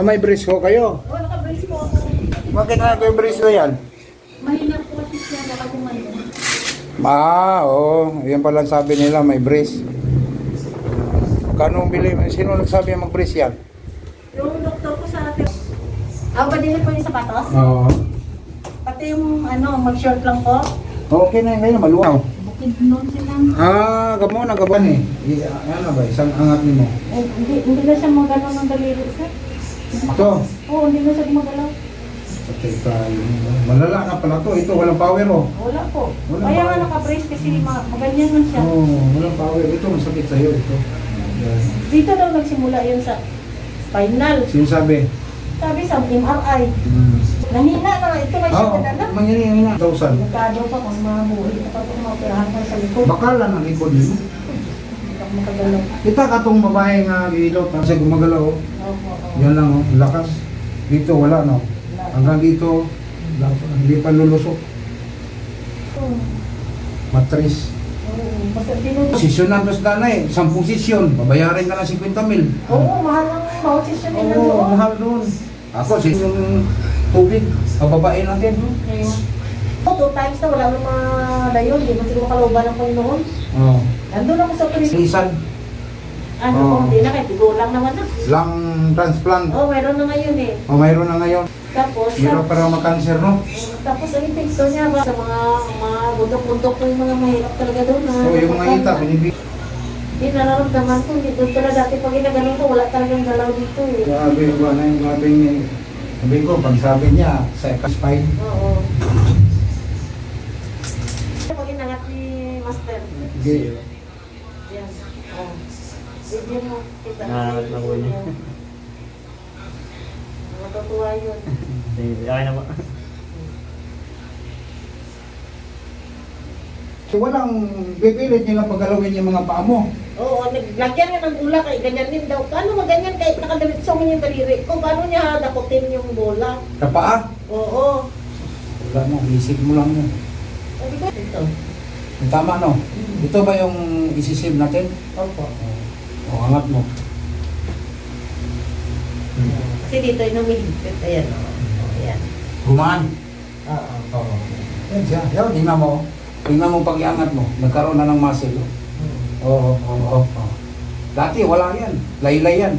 may brace ko kayo. Oo, naka-brace po ako. Bakit na kayo brace ko yan? Mahina po kasi siya nakakumano. Oo. Yan pala sabi nila, may brace. Kano bili? Sino nagsabi mag-brace yan? Yung doktor ko sa atin. Ba din po yung sapatos? Oo. Pati yung mag-short lang po. Okay na yun kayo, maluwaw. Bukid noon silang. Gamo na gaban eh. Ano ba, isang angat ni mo. Hindi na siya magalaw ng daliri, sir. Ito. Oo, hindi na siya magalaw. Patay tayo. Malala na pala to. Ito, walang power oh. Wala po. Wala Kaya power. nga naka-brace kasi maganyan man siya. Walang power. Ito, masakit sa'yo ito. Yan. Dito daw nagsimula yun sa spinal. Sino sabi? Sabi sa MRI. Nanina na nga. Ito may siya na. Mangyari na. 1,000. Nagkado pa kung mabuhay pa itong maoperahan ka sa likod. Bakalan ang likod nyo. Hindi ka makagalaw. Kita ka tong babae nga ilot. Kasi gumagalaw oh. Opo. Yan lang oh. Lakas. Dito wala no. Hanggang dito. Hindi pa lulusok. Matris. Basta tinutulog. Sisyon na dos nanay. 10 sisyon. Babayarin ka ng 50,000. Oo, mahal ang vouchers yun nila Oo, doon. mahal doon. Ako, yung tubig, pababain natin. Kaya, 2 times na wala nang madayon. Hindi mo siguro kalooban ng Panginoon. Oo. Nandun ako sa tulis. Lisan, Ano Oo. kung hindi na kahit tigulang naman na. lang transplant. Oo, meron na ngayon eh. O mayroon na ngayon. Tapos, Pero para makanser, no? tapos ang epekto niya ba sa mga bundok-bundok po yung mga mahirap talaga doon. So, yung mga ita, binibig. Hindi nararamdaman ko. Hindi doon pala dati pag ginaganon ko, wala talagang galaw dito eh. Grabe yung ba na yung grabe yung... Sabi ko, pag sabi niya, sa spine. Oo. Pag inangat ni Master. Sige. Yan. Oh. Video mo. Kita Nakakatawa niya. Natutuwa yun. Okay na po. So, walang pipilit nilang paggalawin yung mga paa mo. Oo, naglagyan nga ng bola kay ganyan din daw. Paano maganyan kahit nakadamit sa yung daliri ko? Paano niya dakutin yung bola? Sa paa? Oo. Wala mo, isip mo lang mo. Sabi ko, ito. Tama, no? Ito ba yung isisave natin? Opo. O, angat mo. Kasi dito yung humihigpit. Ayan o. Ayan. Gumaan. Oo. Oo. Yan siya. Yan, tingnan mo. Tingnan mo pag iangat mo. Nagkaroon na ng muscle. Oo, oo, oo. Dati wala yan. Laylay yan.